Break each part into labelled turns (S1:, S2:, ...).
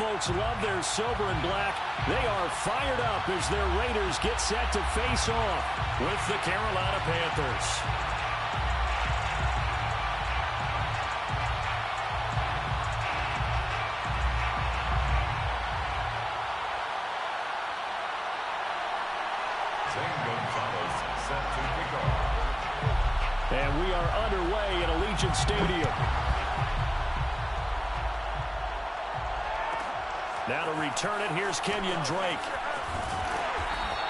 S1: folks love their silver and black. They are fired up as their Raiders get set to face off with the Carolina Panthers. And we are underway at Allegiant Stadium. Now to return it, here's Kenyon Drake.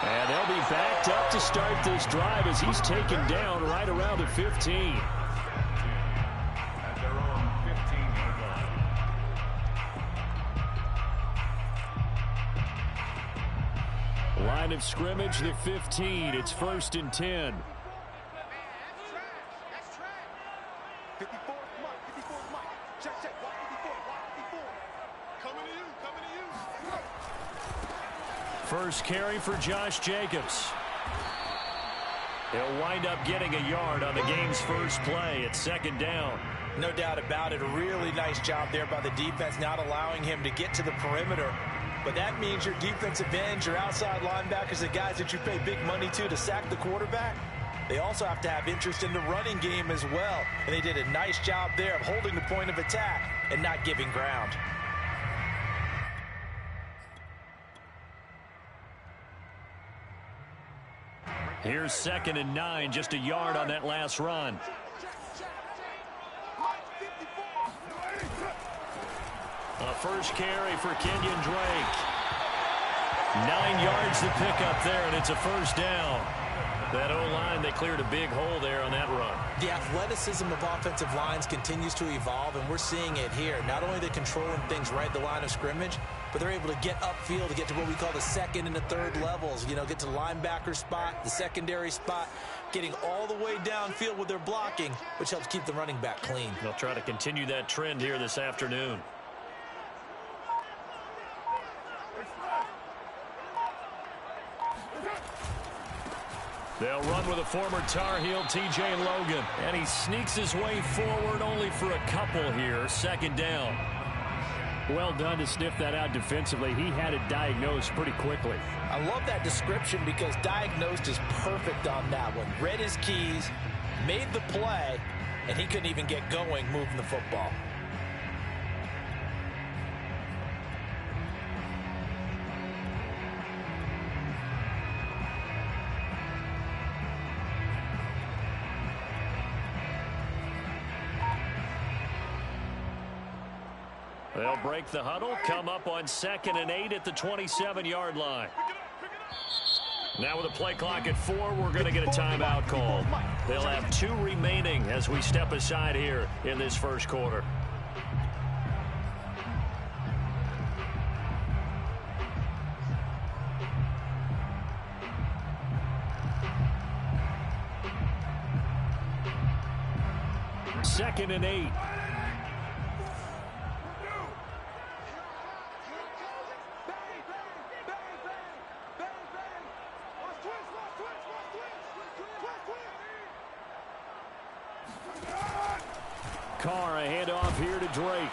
S1: And they'll be backed up to start this drive as he's taken down right around the 15.
S2: At their own 15-yard line.
S1: Line of scrimmage, the 15. It's 1st and 10. First carry for Josh Jacobs. He'll wind up getting a yard on the game's first play. It's 2nd down.
S3: No doubt about it. A really nice job there by the defense, not allowing him to get to the perimeter. But that means your defensive ends, your outside linebackers, the guys that you pay big money to sack the quarterback, they also have to have interest in the running game as well. And they did a nice job there of holding the point of attack and not giving ground.
S1: Here's 2nd and 9, just a yard on that last run. A first carry for Kenyon Drake. 9 yards to pick up there, and it's a 1st down. That O-line, they cleared a big hole there on that run.
S3: The athleticism of offensive lines continues to evolve, and we're seeing it here. Not only are they controlling things right at the line of scrimmage, but they're able to get upfield to get to what we call the 2nd and the 3rd levels. You know, get to the linebacker spot, the secondary spot, getting all the way downfield with their blocking, which helps keep the running back clean.
S1: They'll try to continue that trend here this afternoon. They'll run with a former Tar Heel, T.J. Logan. And he sneaks his way forward only for a couple here. 2nd down. Well done to sniff that out defensively. He had it diagnosed pretty quickly.
S3: I love that description because diagnosed is perfect on that one. Read his keys, made the play, and he couldn't even get going moving the football.
S1: They'll break the huddle, come up on 2nd and 8 at the 27-yard line. Now with a play clock at 4, we're going to get a timeout call. They'll have 2 remaining as we step aside here in this first quarter. Second and 8. Carr, a handoff here to Drake.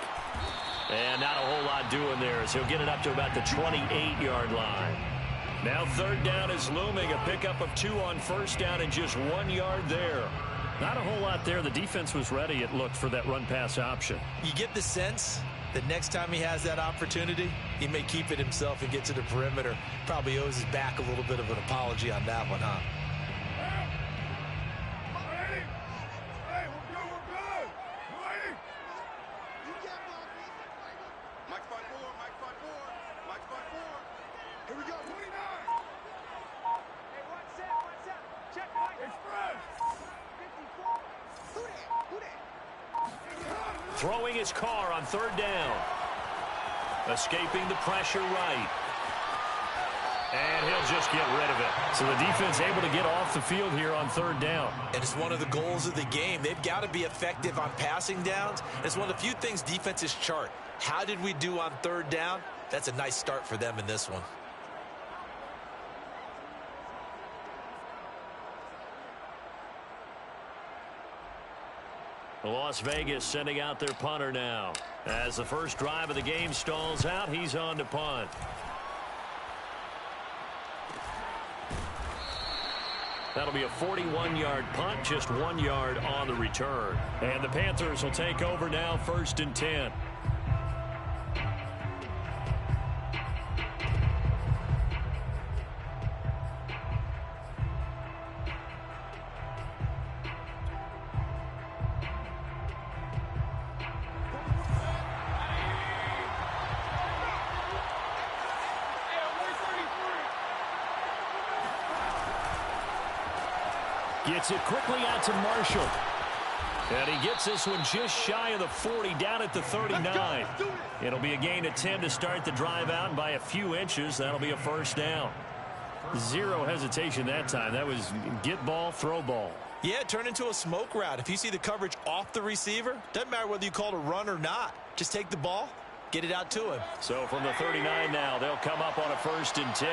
S1: And not a whole lot doing there as he'll get it up to about the 28-yard line. Now 3rd down is looming. A pickup of 2 on 1st down and just 1 yard there. Not a whole lot there. The defense was ready, it looked, for that run-pass option.
S3: You get the sense that next time he has that opportunity, he may keep it himself and get to the perimeter. Probably owes his back a little bit of an apology on that one, huh?
S1: Throwing his Carr on 3rd down. Escaping the pressure right. And he'll just get rid of it. So the defense able to get off the field here on 3rd down.
S3: And it's one of the goals of the game. They've got to be effective on passing downs. It's one of the few things defenses chart. How did we do on 3rd down? That's a nice start for them in this one.
S1: Las Vegas sending out their punter now. As the first drive of the game stalls out, he's on to punt. That'll be a 41-yard punt, just 1 yard on the return. And the Panthers will take over now, 1st and 10. Gets it quickly out to Marshall. And he gets this one just shy of the 40, down at the 39. It'll be a gain of 10 to start the drive out, and by a few inches, that'll be a first down. Zero hesitation that time. That was get ball, throw ball.
S3: Yeah, turn into a smoke route. If you see the coverage off the receiver, doesn't matter whether you call it a run or not. Just take the ball, get it out to him.
S1: So from the 39 now, they'll come up on a 1st and 10.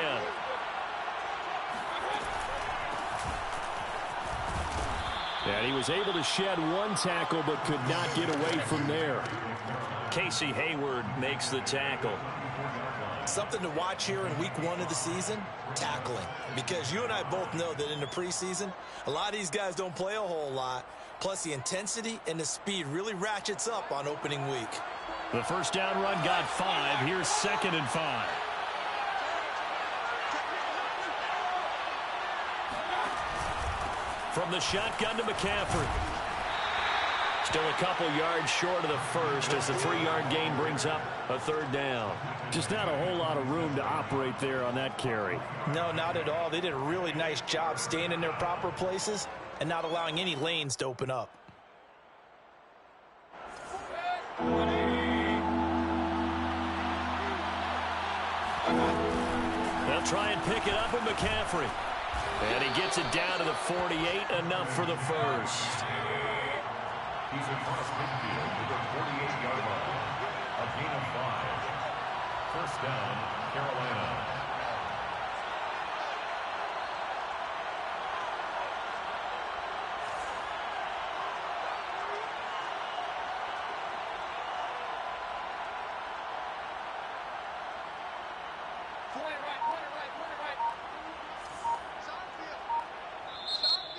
S1: And he was able to shed one tackle but could not get away from there. Casey Hayward makes the tackle.
S3: Something to watch here in week 1 of the season, tackling. Because you and I both know that in the preseason, a lot of these guys don't play a whole lot. Plus the intensity and the speed really ratchets up on opening week.
S1: The first down run got 5. Here's 2nd and 5. From the shotgun to McCaffrey. Still a couple yards short of the first as the 3-yard gain brings up a 3rd down. Just not a whole lot of room to operate there on that carry.
S3: No, not at all. They did a really nice job staying in their proper places and not allowing any lanes to open up.
S1: They'll try and pick it up with McCaffrey. And he gets it down to the 48, enough for the first.
S2: He's across midfield to the 48-yard line. A gain of 5. First down, Carolina.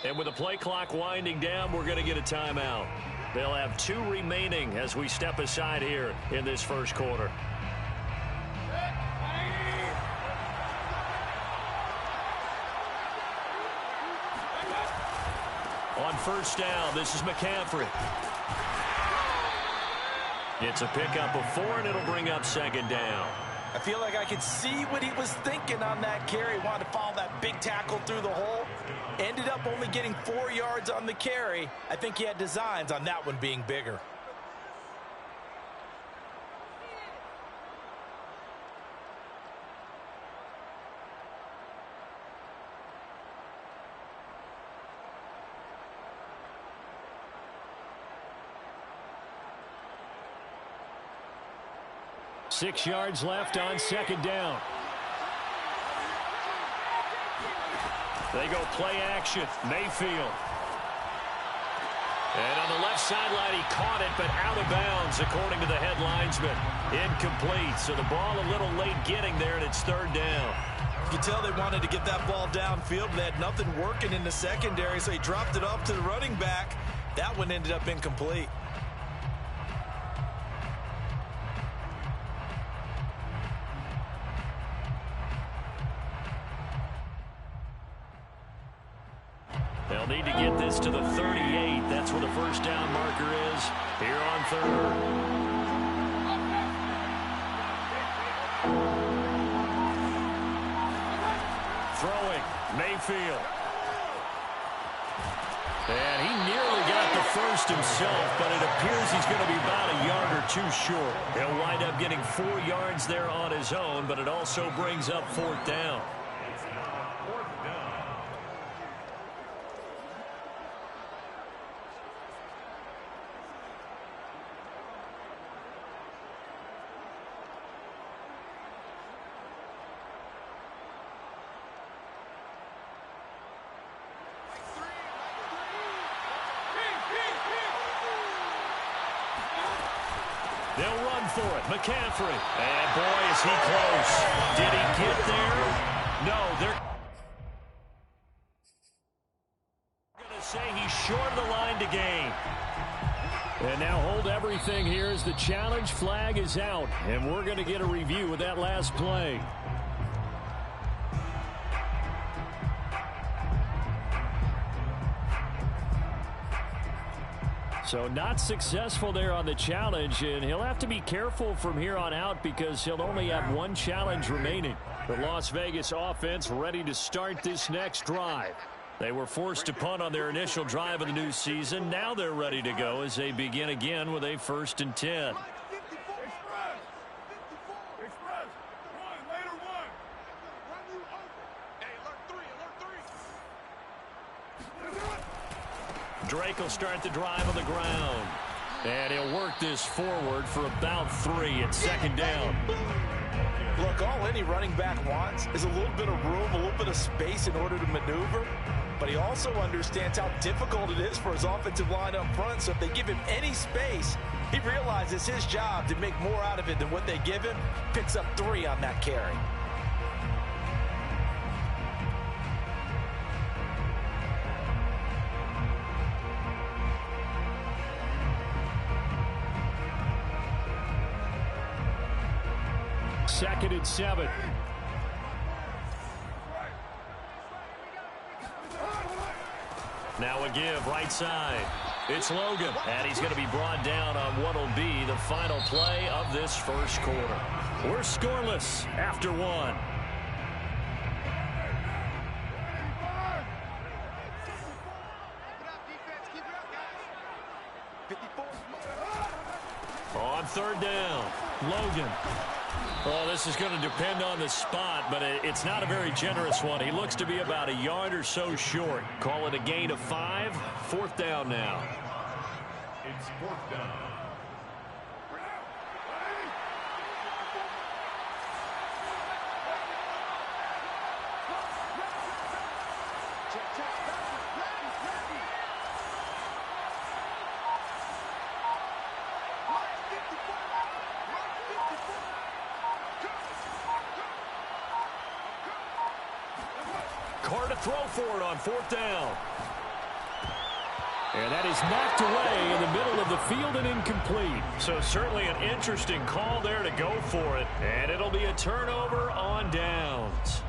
S1: And with the play clock winding down, we're going to get a timeout. They'll have 2 remaining as we step aside here in this first quarter. On first down, this is McCaffrey. It's a pickup of 4, and it'll bring up 2nd down.
S3: I feel like I could see what he was thinking on that carry. Wanted to follow that big tackle through the hole. Ended up only getting 4 yards on the carry. I think he had designs on that one being bigger.
S1: Six yards left on 2nd down. They go play action. Mayfield. And on the left sideline, he caught it, but out of bounds, according to the head linesman. Incomplete. So the ball a little late getting there, and it's 3rd down.
S3: You can tell they wanted to get that ball downfield, but they had nothing working in the secondary, so he dropped it off to the running back. That one ended up incomplete.
S1: They'll need to get this to the 38. That's where the first down marker is here on 3rd. Throwing, Mayfield. And he nearly got the first himself, but it appears he's going to be about a yard or 2 short. He'll wind up getting 4 yards there on his own, but it also brings up 4th down. They'll run for it. McCaffrey. And, boy, is he close. Did he get there? No, they're going to say he's short of the line to gain. And now hold everything here as the challenge flag is out. And we're going to get a review of that last play. So not successful there on the challenge, and he'll have to be careful from here on out because he'll only have one challenge remaining. The Las Vegas offense ready to start this next drive. They were forced to punt on their initial drive of the new season. Now they're ready to go as they begin again with a 1st and 10. Drake will start the drive on the ground. And he'll work this forward for about 3 at 2nd down.
S3: Look, all any running back wants is a little bit of room, a little bit of space in order to maneuver. But he also understands how difficult it is for his offensive line up front. So if they give him any space, he realizes his job to make more out of it than what they give him. Picks up 3 on that carry.
S1: Second and 7. Now a give right side. It's Logan. And he's going to be brought down on what will be the final play of this first quarter. We're scoreless after 1. On 3rd down, Logan. Oh, this is going to depend on the spot, but it's not a very generous one. He looks to be about a yard or so short. Call it a gain of 5. 4th down now.
S2: It's 4th down.
S1: Carr to throw for it on 4th down. And that is knocked away in the middle of the field and incomplete. So certainly an interesting call there to go for it. And it'll be a turnover on downs.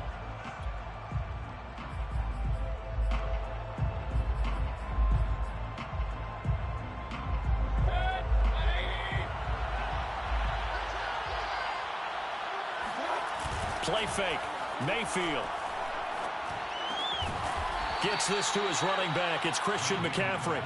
S1: Play fake. Mayfield. Gets this to his running back. It's Christian McCaffrey.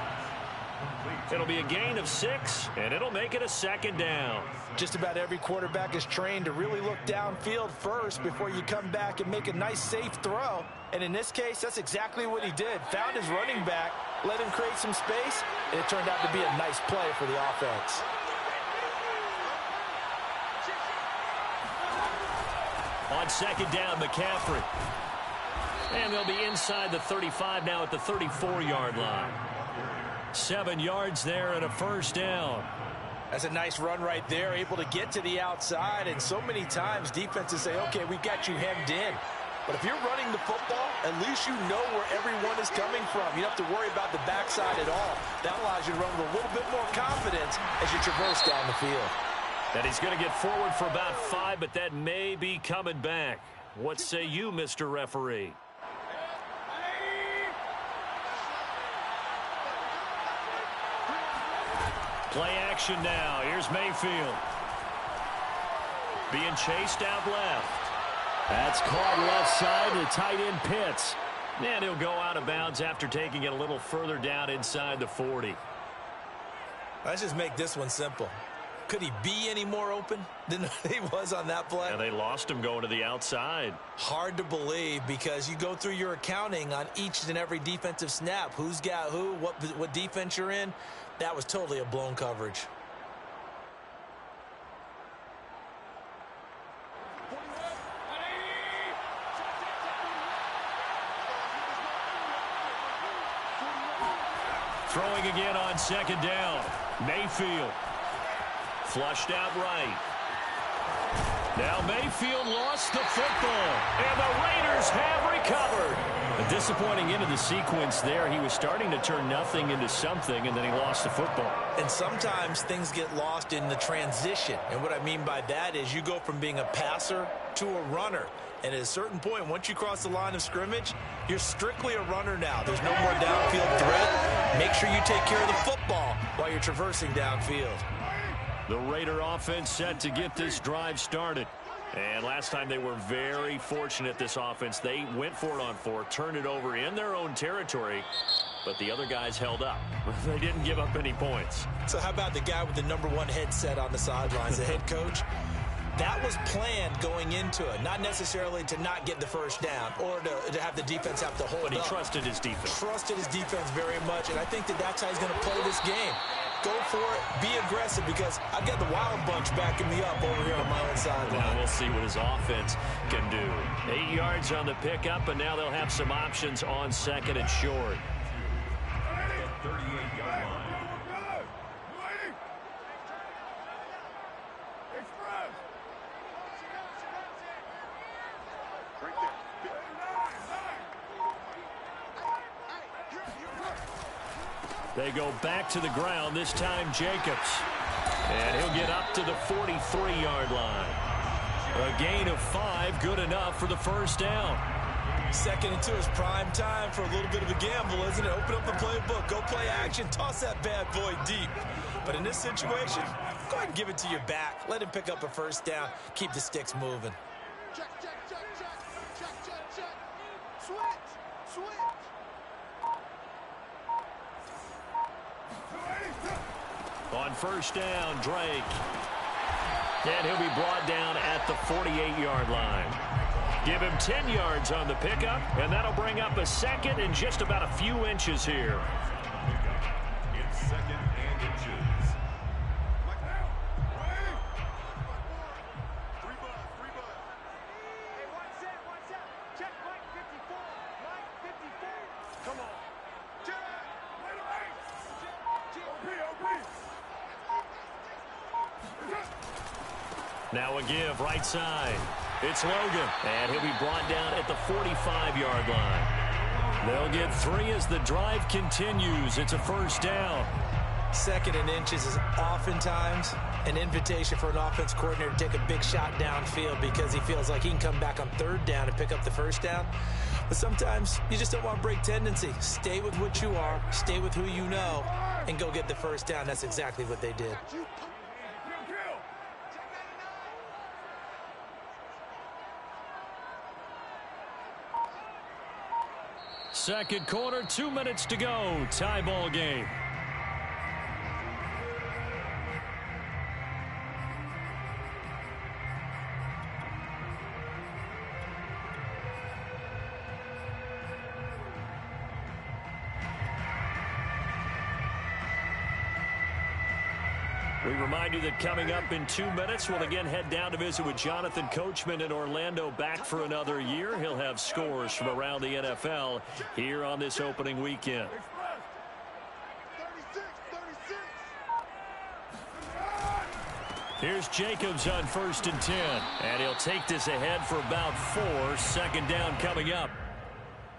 S1: It'll be a gain of 6, and it'll make it a 2nd down.
S3: Just about every quarterback is trained to really look downfield first before you come back and make a nice, safe throw. And in this case, that's exactly what he did. Found his running back, let him create some space, and it turned out to be a nice play for the offense.
S1: On 2nd down, McCaffrey. And they'll be inside the 35 now at the 34-yard line. 7 yards there and a 1st down.
S3: That's a nice run right there, able to get to the outside. And so many times defenses say, okay, we've got you hemmed in. But if you're running the football, at least you know where everyone is coming from. You don't have to worry about the backside at all. That allows you to run with a little bit more confidence as you traverse down the field.
S1: And he's going to get forward for about 5, but that may be coming back. What say you, Mr. Referee? Play action now. Here's Mayfield. Being chased out left. That's caught left side to tight end Pitts. And he'll go out of bounds after taking it a little further down inside the 40.
S3: Let's just make this one simple. Could he be any more open than he was on that play?
S1: And they lost him going to the outside.
S3: Hard to believe because you go through your accounting on each and every defensive snap. Who's got who, what defense you're in. That was totally a blown coverage. Throwing again on 2nd down. Mayfield
S1: flushed out right. Now Mayfield lost the football, and the Raiders have recovered. A disappointing end of the sequence there. He was starting to turn nothing into something, and then he lost the football.
S3: And sometimes things get lost in the transition. And what I mean by that is you go from being a passer to a runner. And at a certain point, once you cross the line of scrimmage, you're strictly a runner now. There's no more downfield threat. Make sure you take care of the football while you're traversing downfield.
S1: The Raider offense set to get this drive started. And last time they were very fortunate, this offense. They went for it on 4, turned it over in their own territory, but the other guys held up. They didn't give up any points.
S3: So how about the guy with the #1 headset on the sidelines, the head coach? That was planned going into it, not necessarily to not get the first down or to have the defense have to hold up.
S1: But he trusted his defense.
S3: Trusted his defense very much, and I think that's how he's going to play this game. Go for it, be aggressive, because I've got the wild bunch backing me up over here on my own sideline.
S1: Well, we'll see what his offense can do. 8 yards on the pickup, and now they'll have some options on 2nd and short.
S2: 38-yard line.
S1: They go back to the ground, this time Jacobs. And he'll get up to the 43-yard line. A gain of 5, good enough for the first down.
S3: 2nd and 2 is prime time for a little bit of a gamble, isn't it? Open up the playbook, go play action, toss that bad boy deep. But in this situation, go ahead and give it to your back. Let him pick up a first down. Keep the sticks moving.
S4: Check, check, check, check, check, check, check. Switch, switch.
S1: On first down, Drake. And he'll be brought down at the 48-yard line. Give him 10 yards on the pickup, and that'll bring up a 2nd and just about a few inches here.
S2: It's 2nd and inches.
S4: Hey, one set. Check Mike 54. Mike 54. Come on. Check.
S1: Now a give, right side. It's Logan, and he'll be brought down at the 45-yard line. They'll get 3 as the drive continues. It's a first down.
S3: 2nd and inches is oftentimes an invitation for an offense coordinator to take a big shot downfield because he feels like he can come back on 3rd down and pick up the first down. But sometimes you just don't want to break tendency. Stay with what you are, stay with who you know, and go get the first down. That's exactly what they did.
S1: Second quarter, 2 minutes to go. Tie ball game. We remind you that coming up in 2 minutes, we'll again head down to visit with Jonathan Coachman in Orlando, back for another year. He'll have scores from around the NFL here on this opening weekend.
S4: 36, 36.
S1: Here's Jacobs on 1st and 10. And he'll take this ahead for about 4. 2nd down coming up.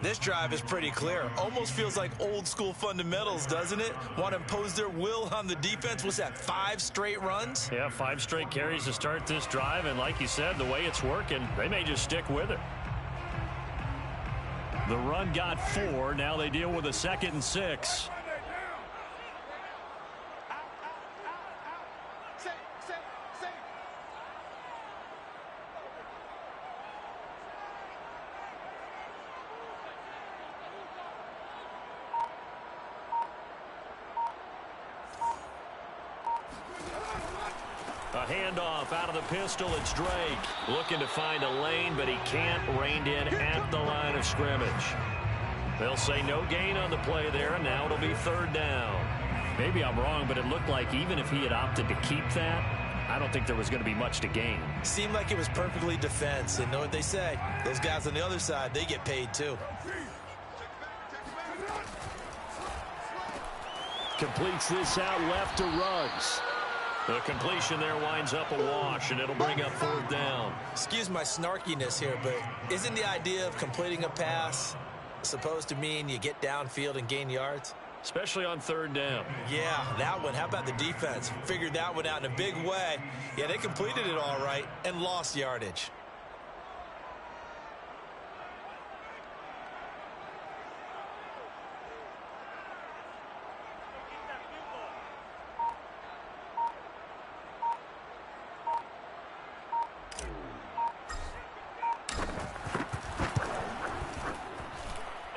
S3: This drive is pretty clear. Almost feels like old school fundamentals, doesn't it? Want to impose their will on the defense. What's that, 5 straight runs?
S1: Yeah, 5 straight carries to start this drive. And like you said, the way it's working, they may just stick with it. The run got 4. Now they deal with a 2nd and 6. A handoff out of the pistol. It's Drake looking to find a lane, but he can't. Reined in at the line of scrimmage. They'll say no gain on the play there, and now it'll be 3rd down. Maybe I'm wrong, but it looked like even if he had opted to keep that, I don't think there was going to be much to gain.
S3: Seemed like it was perfectly defense. And know what they say? Those guys on the other side, they get paid too.
S1: Completes this out left to Ruggs. The completion there winds up a wash, and it'll bring up 4th down.
S3: Excuse my snarkiness here, but isn't the idea of completing a pass supposed to mean you get downfield and gain yards?
S1: Especially on 3rd down.
S3: Yeah, that one. How about the defense? Figured that one out in a big way. Yeah, they completed it all right and lost yardage.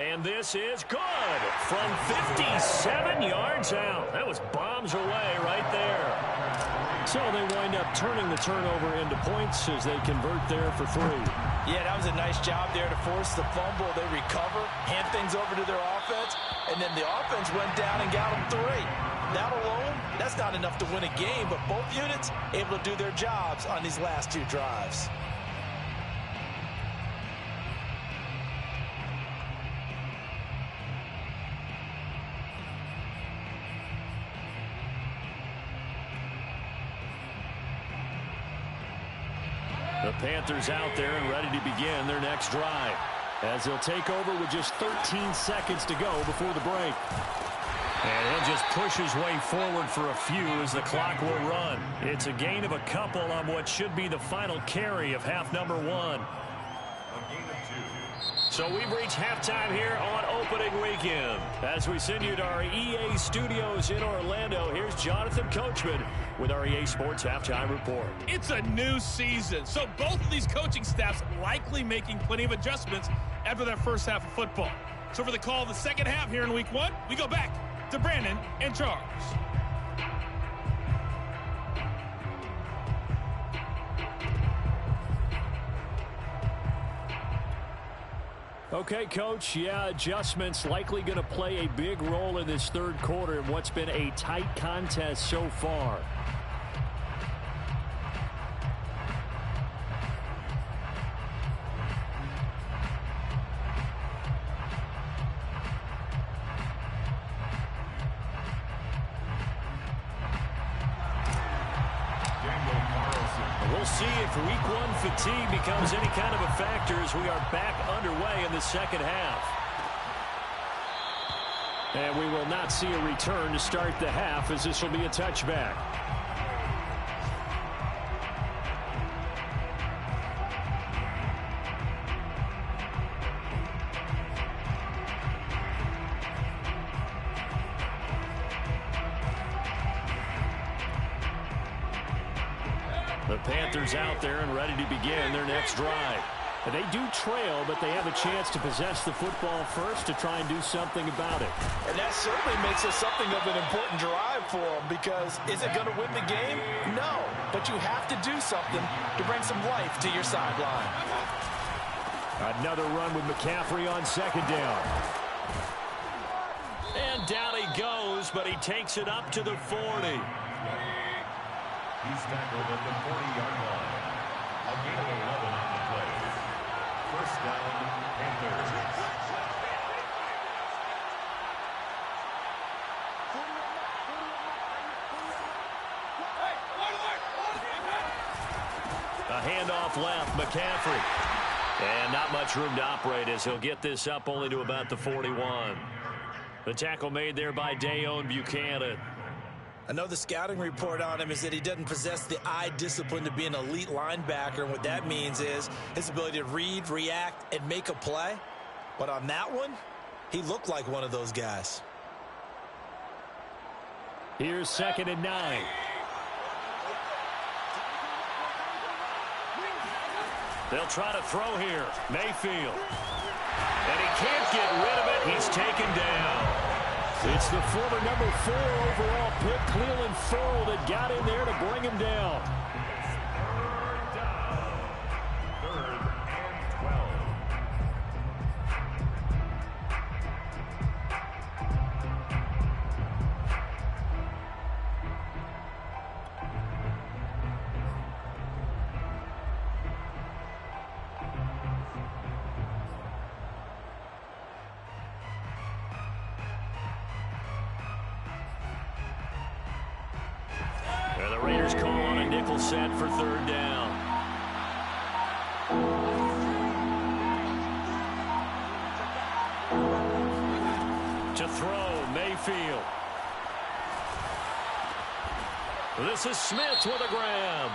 S1: And this is good from 57 yards out. That was bombs away right there. So they wind up turning the turnover into points as they convert there for 3.
S3: Yeah, that was a nice job there to force the fumble. They recover, hand things over to their offense, and then the offense went down and got them 3. That alone, that's not enough to win a game, but both units able to do their jobs on these last 2 drives.
S1: The Panthers out there and ready to begin their next drive as they'll take over with just 13 seconds to go before the break. And he'll just push his way forward for a few as the clock will run. It's a gain of a couple on what should be the final carry of half number 1. So we've reached halftime here on opening weekend. As we send you to our EA studios in Orlando, here's Jonathan Coachman with our EA Sports Halftime Report.
S5: It's a new season, so both of these coaching staffs likely making plenty of adjustments after that first half of football. So for the call of the second half here in week 1, we go back to Brandon and Charles.
S1: Okay, Coach, yeah, adjustments likely going to play a big role in this 3rd quarter in what's been a tight contest so far. We'll see if week 1 fatigue becomes any kind of a factor as we are back underway in the second half. And we will not see a return to start the half as this will be a touchback. The Panthers out there and ready to begin their next drive. And they do trail, but they have a chance to possess the football first to try and do something about it.
S3: And that certainly makes it something of an important drive for them, because is it going to win the game? No, but you have to do something to bring some life to your sideline.
S1: Another run with McCaffrey on 2nd down. And down he goes, but he takes it up to the 40.
S2: He's tackled at the 40-yard line. A gain of 11 on the play. First down, Panthers.
S1: A handoff left, McCaffrey. And not much room to operate as he'll get this up only to about the 41. The tackle made there by Dayon Buchanan.
S3: I know the scouting report on him is that he doesn't possess the eye discipline to be an elite linebacker, and what that means is his ability to read, react, and make a play. But on that one, he looked like one of those guys.
S1: Here's 2nd and 9. They'll try to throw here. Mayfield. And he can't get rid of it. He's taken down. It's the former number 4 overall pick, Cleveland Ferrell, that got in there to bring him down.
S2: Third and 12.
S1: And the Raiders call on a nickel set for third down. To throw, Mayfield. This is Smith with a grab.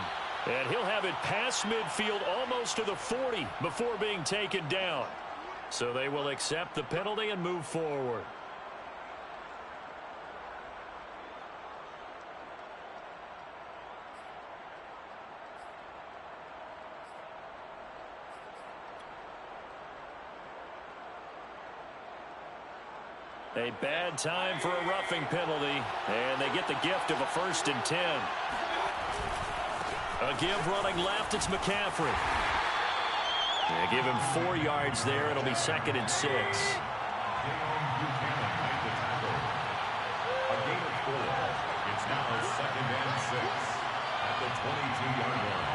S1: And he'll have it past midfield almost to the 40 before being taken down. So they will accept the penalty and move forward. A bad time for a roughing penalty, and they get the gift of a 1st and 10. A give running left, it's McCaffrey. They give him 4 yards there. It'll be 2nd and 6.
S2: A gain of 4. It's now 2nd and 6 at the 22-yard line.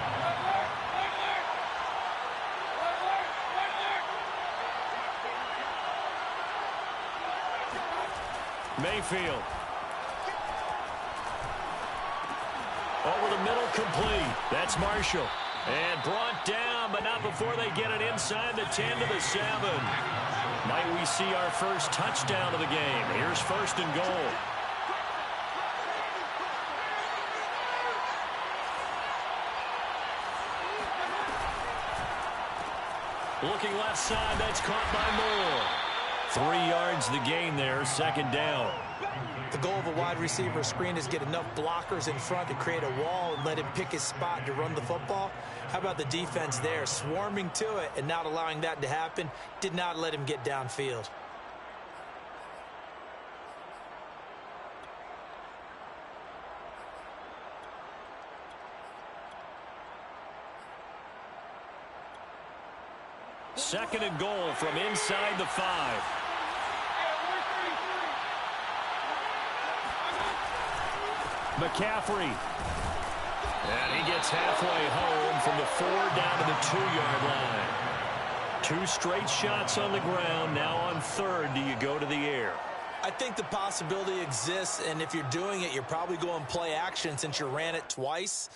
S1: Mayfield. Over the middle, complete. That's Marshall. And brought down, but not before they get it inside the 10 to the 7. Might we see our first touchdown of the game? Here's 1st and goal. Looking left side, that's caught by Moore. 3 yards the gain there, 2nd down.
S3: The goal of a wide receiver screen is get enough blockers in front to create a wall and let him pick his spot to run the football. How about the defense there, swarming to it and not allowing that to happen? Did not let him get downfield.
S1: Second and goal from inside the 5. McCaffrey. And he gets halfway home from the 4 down to the 2-yard line. 2 straight shots on the ground. Now on 3rd, do you go to the air?
S3: I think the possibility exists, and if you're doing it, you're probably going play action since you ran it twice.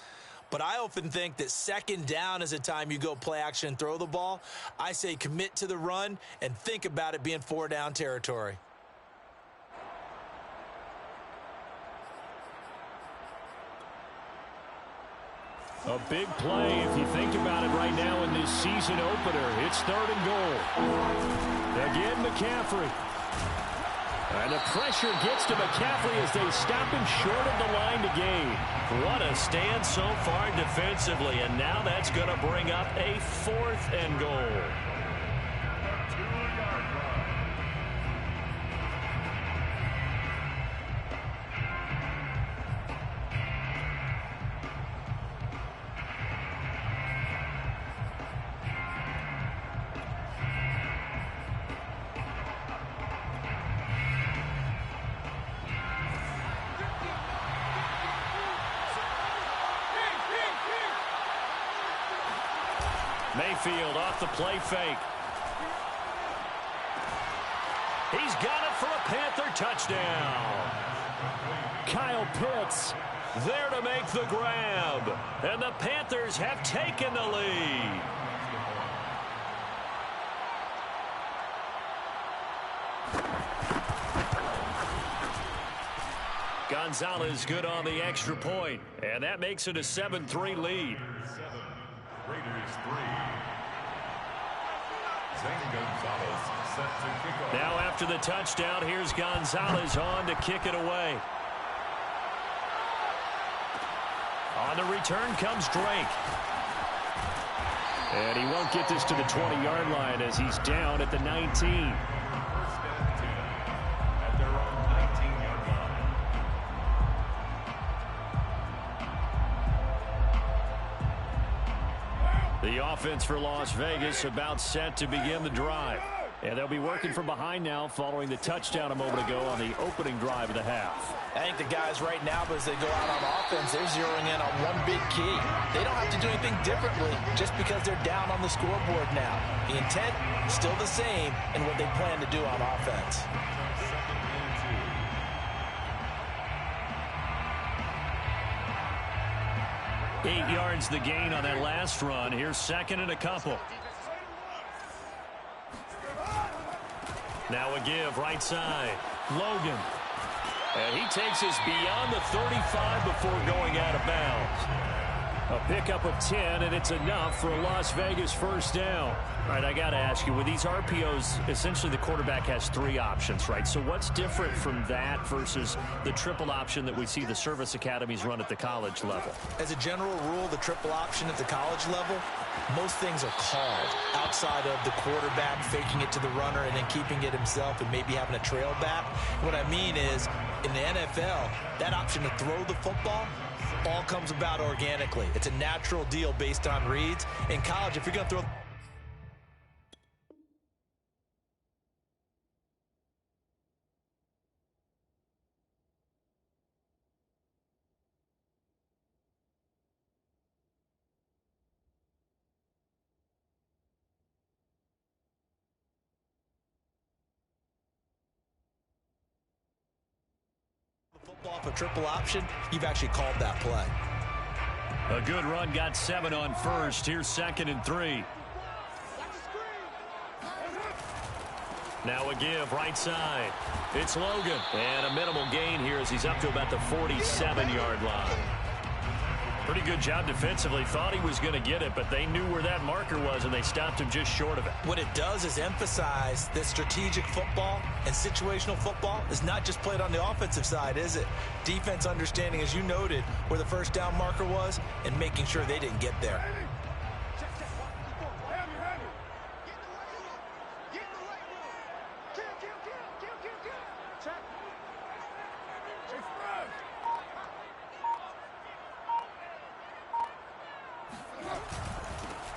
S3: But I often think that 2nd down is a time you go play action and throw the ball. I say commit to the run and think about it being 4 down territory.
S1: A big play if you think about it right now in this season opener. It's 3rd and goal. Again, McCaffrey. And the pressure gets to McCaffrey as they stop him short of the line to gain. What a stand so far defensively, and now that's going to bring up a 4th and goal. Mayfield off the play fake. He's got it for a Panther touchdown. Kyle Pitts there to make the grab. And the Panthers have taken the lead. Gonzalez good on the extra point. And that makes it a 7-3 lead.
S2: Raiders 3. Zane Gonzalez set to kick off.
S1: Now after the touchdown, here's Gonzalez on to kick it away. On the return comes Drake. And he won't get this to the 20-yard line as he's down at the 19.
S2: First and 10 at their own 19-yard line.
S1: The offense for Las Vegas about set to begin the drive. And they'll be working from behind now following the touchdown a moment ago on the opening drive of the half.
S3: I think the guys right now, as they go out on offense, they're zeroing in on one big key. They don't have to do anything differently just because they're down on the scoreboard now. The intent, still the same in what they plan to do on offense.
S1: 8 yards the gain on that last run. Here's second and a couple. Now a give right side. Logan. And he takes us beyond the 35 before going out of bounds. A pickup of 10, and it's enough for a Las Vegas first down. All right, I got to ask you, with these RPOs, essentially the quarterback has 3 options, right? So what's different from that versus the triple option that we see the service academies run at the college level?
S3: As a general rule, the triple option at the college level, most things are called outside of the quarterback faking it to the runner and then keeping it himself and maybe having a trail back. What I mean is, in the NFL, that option to throw the football all comes about organically. It's a natural deal based on reads. In college, if you're going to throw... football off a triple option, you've actually called that play.
S1: A good run, got 7 on first. Here's second and 3. Now a give right side. It's Logan. And a minimal gain here as he's up to about the 47-yard line. Pretty good job defensively. Thought he was going to get it, but they knew where that marker was, and they stopped him just short of it.
S3: What it does is emphasize that strategic football and situational football is not just played on the offensive side, is it? Defense understanding, as you noted, where the first down marker was and making sure they didn't get there.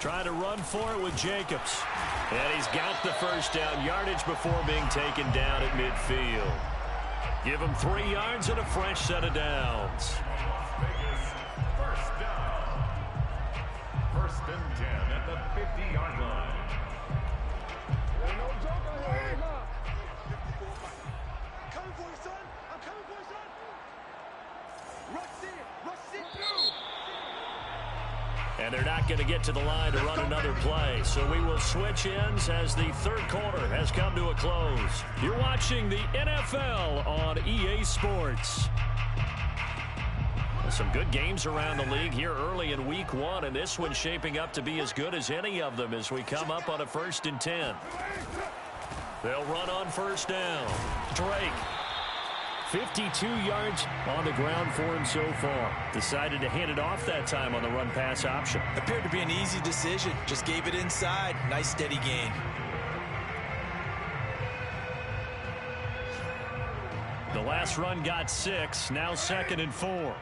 S1: Trying to run for it with Jacobs. And he's got the first down yardage before being taken down at midfield. Give him 3 yards and a fresh set of downs.
S2: Vegas, first down. First and 10 at the 50-yard line.
S4: I'm coming for you, son. I'm coming for you, son. Rush in. Rush in.
S1: And they're not going to get to the line to run another play. So we will switch ends as the third quarter has come to a close. You're watching the NFL on EA Sports. Some good games around the league here early in week 1, and this one's shaping up to be as good as any of them as we come up on a 1st and 10. They'll run on first down. Drake. 52 yards on the ground for him so far. Decided to hand it off that time on the run-pass option.
S3: Appeared to be an easy decision. Just gave it inside. Nice steady gain.
S1: The last run got 6. Now 2nd and 4.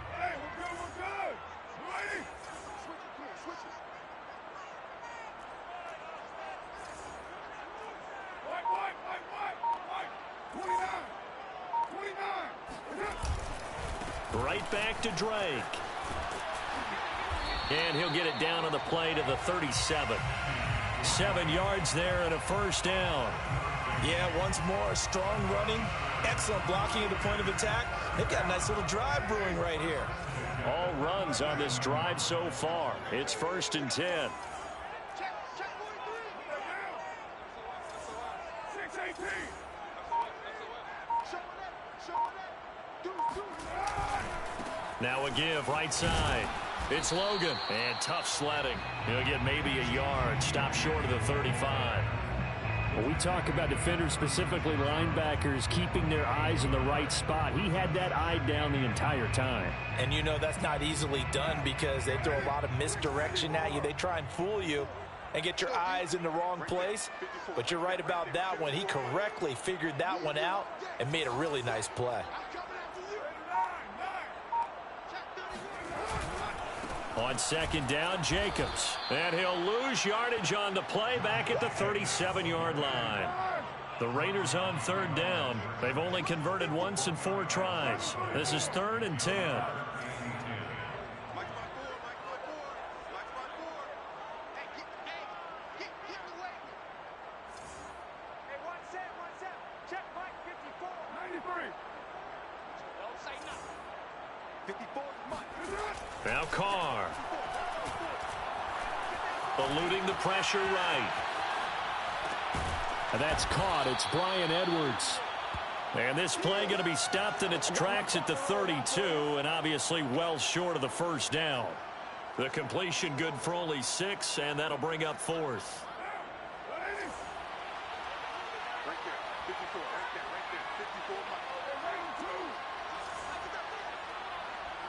S1: Right back to Drake. And he'll get it down on the play to the 37. 7 yards there and a first down.
S3: Yeah, once more, strong running, excellent blocking at the point of attack. They've got a nice little drive brewing right here.
S1: All runs on this drive so far. It's 1st and 10. Now a give right side. It's Logan. And tough sledding. He'll get maybe a yard. Stop short of the 35. When we talk about defenders, specifically linebackers, keeping their eyes in the right spot, he had that eye down the entire time.
S3: And you know that's not easily done because they throw a lot of misdirection at you. They try and fool you and get your eyes in the wrong place. But you're right about that one. He correctly figured that one out and made a really nice play.
S1: On 2nd down, Jacobs. And he'll lose yardage on the play back at the 37-yard line. The Raiders on 3rd down. They've only converted once in 4 tries. This is 3rd and 10. Now Carr. Eluding the pressure right.
S6: And that's caught. It's Bryan Edwards.
S1: And this play going to be stopped in its tracks at the 32, and obviously well short of the first down. The completion good for only 6, and that'll bring up 4th.
S4: Right there, 54, right there, 54.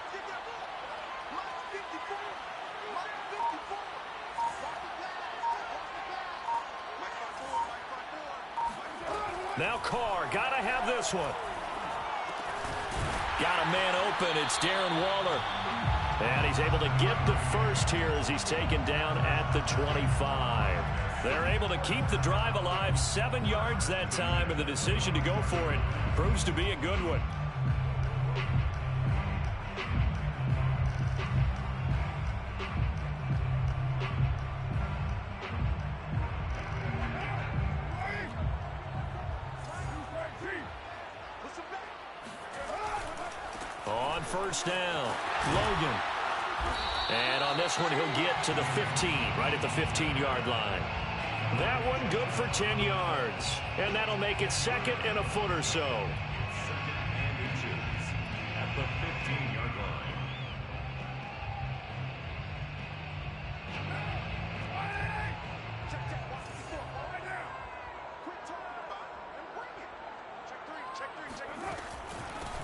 S4: Get that ball. Mike 54. Mike 54. Watch the pass. Mike 54.
S1: Now Carr, gotta have this one. Got a man open, it's Darren Waller. And he's able to get the first here as he's taken down at the 25. They're able to keep the drive alive, 7 yards that time, and the decision to go for it proves to be a good one. On first down, Logan. And on this one, he'll get to the 15, right at the 15-yard line. That one good for 10 yards. And that'll make it 2nd and a foot or so.
S2: 2nd and inches at the 15-yard line.
S4: Check, watch the ball. Right now. Quit talking about it and bring it. Check 3.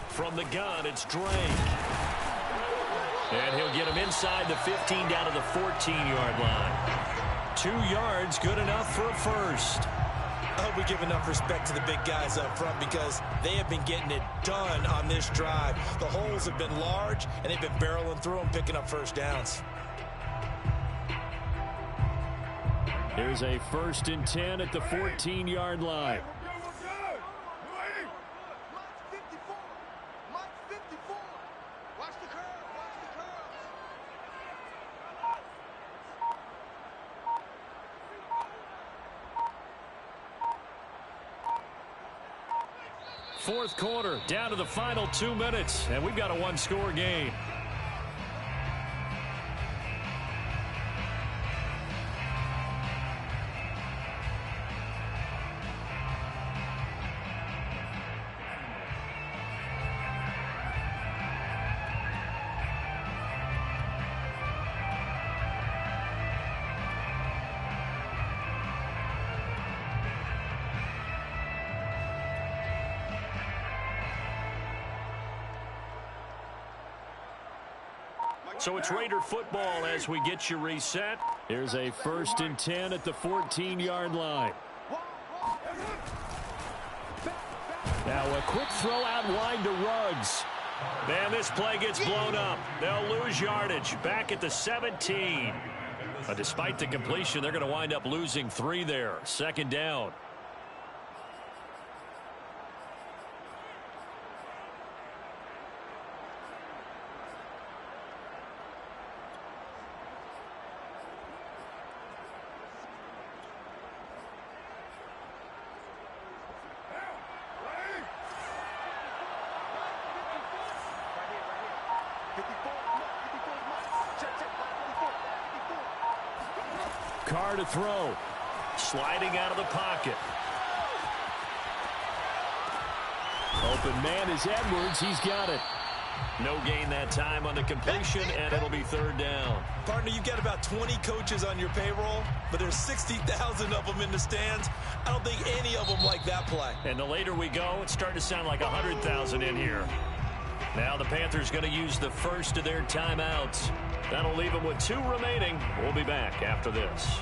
S1: From the gun, it's Drake. And he'll get him inside the 15 down to the 14-yard line. 2 yards, good enough for a first.
S3: I hope we give enough respect to the big guys up front because they have been getting it done on this drive. The holes have been large, and they've been barreling through them, picking up first downs.
S6: Here's a 1st and 10 at the 14-yard line.
S4: Mike 54. Watch the curve.
S1: Fourth quarter, down to the final 2 minutes, and we've got a one-score game. So it's Raider football as we get you reset.
S6: Here's a 1st and 10 at the 14-yard line. Now a quick throw out wide to Ruggs.
S1: And this play gets blown up. They'll lose yardage back at the 17. Despite the completion, they're going to wind up losing 3 there. 2nd down. Carr to throw. Sliding out of the pocket.
S6: Open man is Edwards. He's got it.
S1: No gain that time on the completion, and it'll be 3rd down.
S3: Partner, you've got about 20 coaches on your payroll, but there's 60,000 of them in the stands. I don't think any of them like that play.
S1: And the later we go, it's starting to sound like 100,000 in here. Now the Panthers going to use the first of their timeouts. That'll leave them with 2 remaining. We'll be back after this.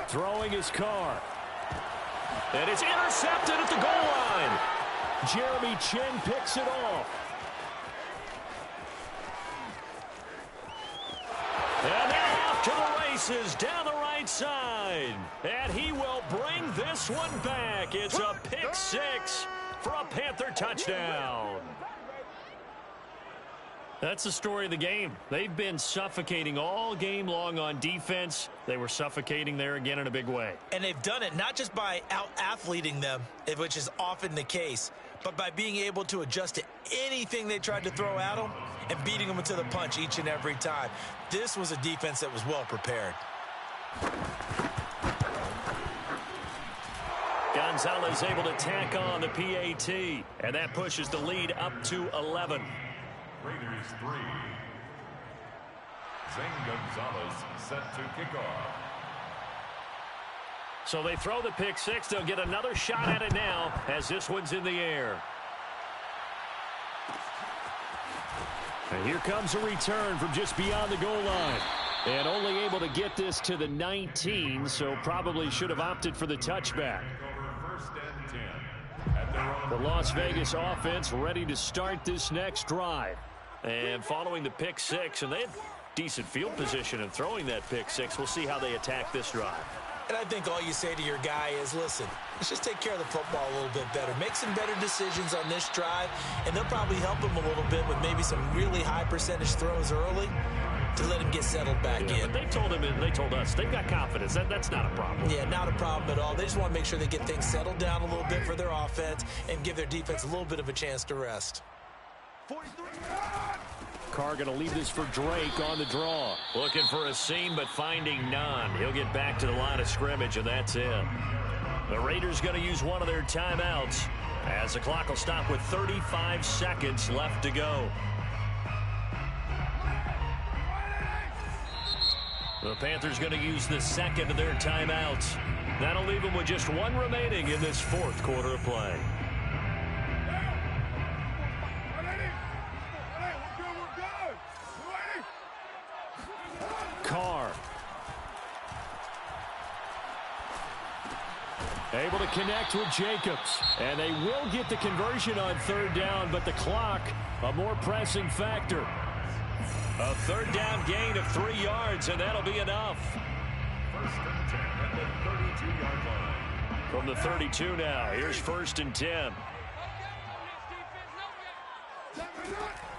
S6: Throwing his Carr.
S1: And it's intercepted at the goal line.
S6: Jeremy Chin picks it off.
S1: And now off to the races down the right side. And he will bring this one back. It's a pick six for a Panther touchdown.
S6: That's the story of the game. They've been suffocating all game long on defense. They were suffocating there again in a big way.
S3: And they've done it not just by out-athleting them, which is often the case, but by being able to adjust to anything they tried to throw at them and beating them to the punch each and every time. This was a defense that was well prepared.
S1: Gonzalez able to tack on the PAT, and that pushes the lead up to 11.
S2: Raiders 3. Zane Gonzalez set to kick off.
S1: So they throw the pick six. They'll get another shot at it now as this one's in the air.
S6: And here comes a return from just beyond the goal line. And only able to get this to the 19, so probably should have opted for the touchback.
S2: First and 10 at their own.
S6: The Las Vegas offense ready to start this next drive.
S1: And following the pick six, and they had decent field position in throwing that pick six. We'll see how they attack this drive.
S3: And I think all you say to your guy is, listen, let's just take care of the football a little bit better. Make some better decisions on this drive, and they'll probably help him a little bit with maybe some really high percentage throws early to let him get settled back in.
S1: But they told him, and they told us, they've got confidence. That's not a problem.
S3: Yeah, not a problem at all. They just want to make sure they get things settled down a little bit for their offense and give their defense a little bit of a chance to rest.
S4: 43.
S6: Carr going to leave this for Drake on the draw.
S1: Looking for a seam, but finding none. He'll get back to the line of scrimmage, and that's it. The Raiders going to use one of their timeouts as the clock will stop with 35 seconds left to go. The Panthers going to use the second of their timeouts. That'll leave them with just one remaining in this fourth quarter of play.
S6: Carr. Able to connect with Jacobs. And they will get the conversion on third down, but the clock, a more pressing factor.
S1: A third down gain of 3 yards, and that'll be enough.
S2: First and 10 at the 32-yard line.
S1: From the 32 now, here's first and 10.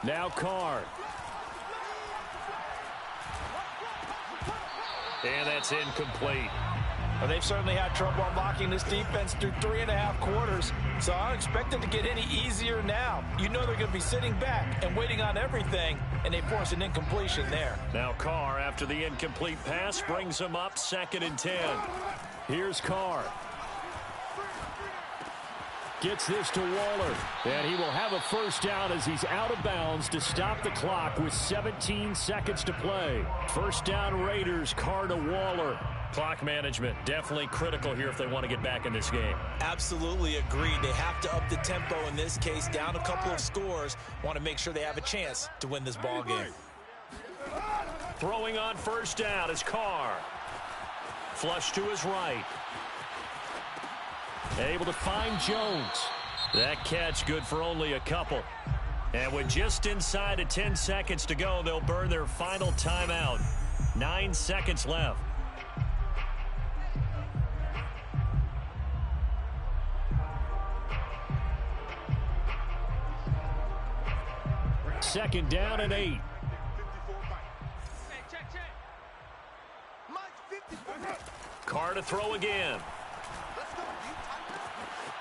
S6: Now Carr.
S1: And that's incomplete.
S3: Well, they've certainly had trouble unlocking this defense through 3.5 quarters, so I don't expect it to get any easier now. You know they're going to be sitting back and waiting on everything, and they force an incompletion there.
S1: Now Carr, after the incomplete pass, brings him up 2nd and 10.
S6: Here's Carr. Gets this to Waller. And he will have a first down as he's out of bounds to stop the clock with 17 seconds to play. First down Raiders, Carr to Waller.
S1: Clock management, definitely critical here if they want to get back in this game.
S3: Absolutely agreed. They have to up the tempo in this case, down a couple of scores. Want to make sure they have a chance to win this ball game.
S1: Throwing on first down is Carr. Flush to his right.
S6: Able to find Jones.
S1: That catch good for only a couple. And with just inside of 10 seconds to go, they'll burn their final timeout. 9 seconds left.
S6: Second down and 8.
S1: Carr to throw again.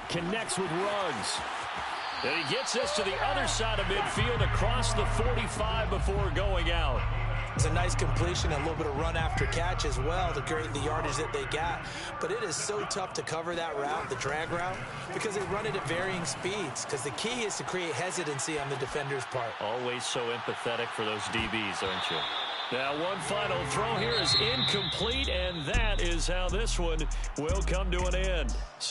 S6: Connects with Ruggs.
S1: And he gets this to the other side of midfield across the 45 before going out.
S3: It's a nice completion and a little bit of run after catch as well to create the yardage that they got. But it is so tough to cover that route, the drag route, because they run it at varying speeds. Because the key is to create hesitancy on the defender's part.
S1: Always so empathetic for those DBs, aren't you? Now one final throw here is incomplete, and that is how this one will come to an end. So